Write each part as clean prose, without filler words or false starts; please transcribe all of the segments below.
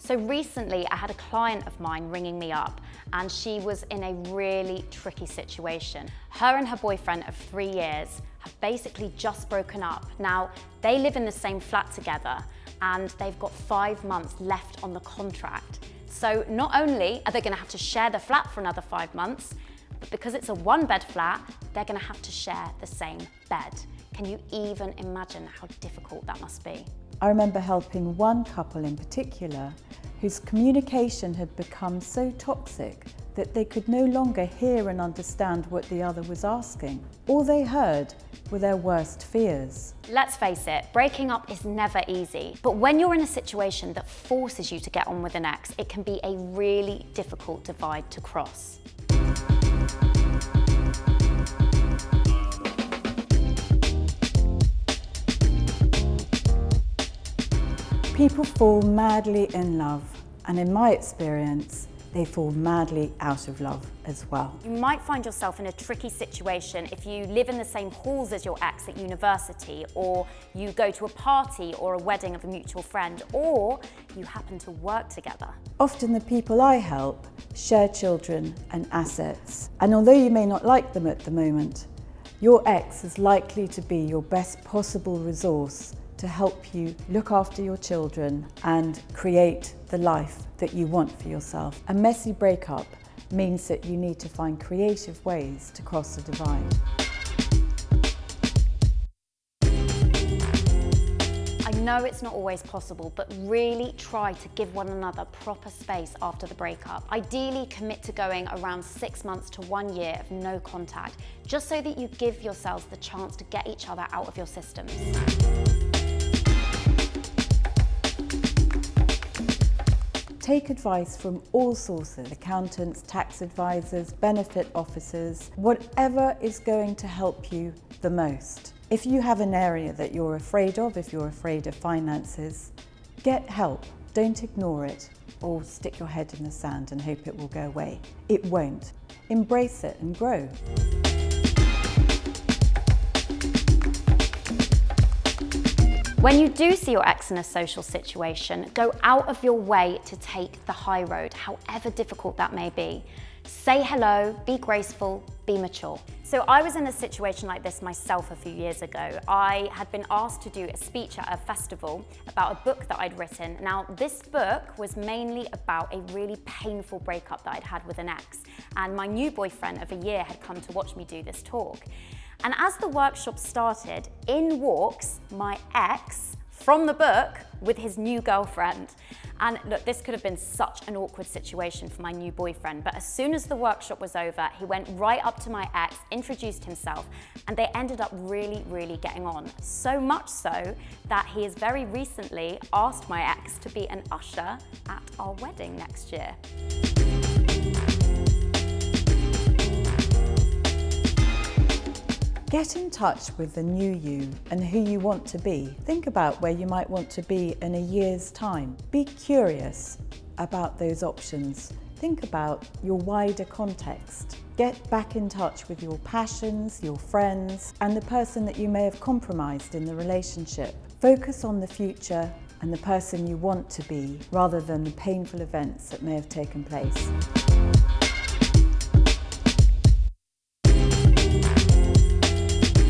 So recently I had a client of mine ringing me up and she was in a really tricky situation. Her and her boyfriend of 3 years have basically just broken up. Now, they live in the same flat together and they've got 5 months left on the contract. So not only are they going to have to share the flat for another 5 months, but because it's a one-bed flat, they're going to have to share the same bed. Can you even imagine how difficult that must be? I remember helping one couple in particular whose communication had become so toxic that they could no longer hear and understand what the other was asking. All they heard were their worst fears. Let's face it, breaking up is never easy. But when you're in a situation that forces you to get on with an ex, it can be a really difficult divide to cross. People fall madly in love, and in my experience, they fall madly out of love as well. You might find yourself in a tricky situation if you live in the same halls as your ex at university, or you go to a party or a wedding of a mutual friend, or you happen to work together. Often the people I help share children and assets, and although you may not like them at the moment, your ex is likely to be your best possible resource to help you look after your children and create the life that you want for yourself. A messy breakup means that you need to find creative ways to cross the divide. I know it's not always possible, but really try to give one another proper space after the breakup. Ideally, commit to going around 6 months to 1 year of no contact, just so that you give yourselves the chance to get each other out of your systems. Take advice from all sources, accountants, tax advisors, benefit officers, whatever is going to help you the most. If you have an area that you're afraid of, if you're afraid of finances, get help. Don't ignore it or stick your head in the sand and hope it will go away. It won't. Embrace it and grow. When you do see your ex in a social situation, go out of your way to take the high road, however difficult that may be. Say hello, be graceful, be mature. So I was in a situation like this myself a few years ago. I had been asked to do a speech at a festival about a book that I'd written. Now, this book was mainly about a really painful breakup that I'd had with an ex. And my new boyfriend of a year had come to watch me do this talk. And as the workshop started, in walks my ex from the book with his new girlfriend. And look, this could have been such an awkward situation for my new boyfriend, but as soon as the workshop was over, he went right up to my ex, introduced himself, and they ended up really getting on. So much so that he has very recently asked my ex to be an usher at our wedding next year. Get in touch with the new you and who you want to be. Think about where you might want to be in a year's time. Be curious about those options. Think about your wider context. Get back in touch with your passions, your friends, and the person that you may have compromised in the relationship. Focus on the future and the person you want to be, rather than the painful events that may have taken place.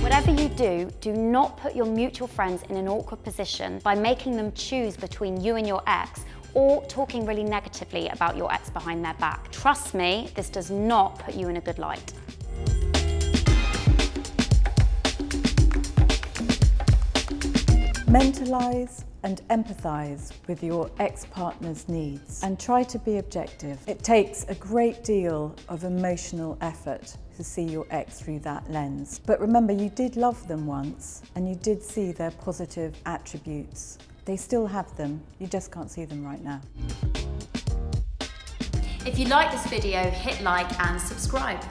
Whatever you do not put your mutual friends in an awkward position by making them choose between you and your ex or talking really negatively about your ex behind their back. Trust me, this does not put you in a good light. Mentalize and empathize with your ex-partner's needs and try to be objective. It takes a great deal of emotional effort to see your ex through that lens. But remember, you did love them once and you did see their positive attributes. They still have them, you just can't see them right now. If you like this video, hit like and subscribe.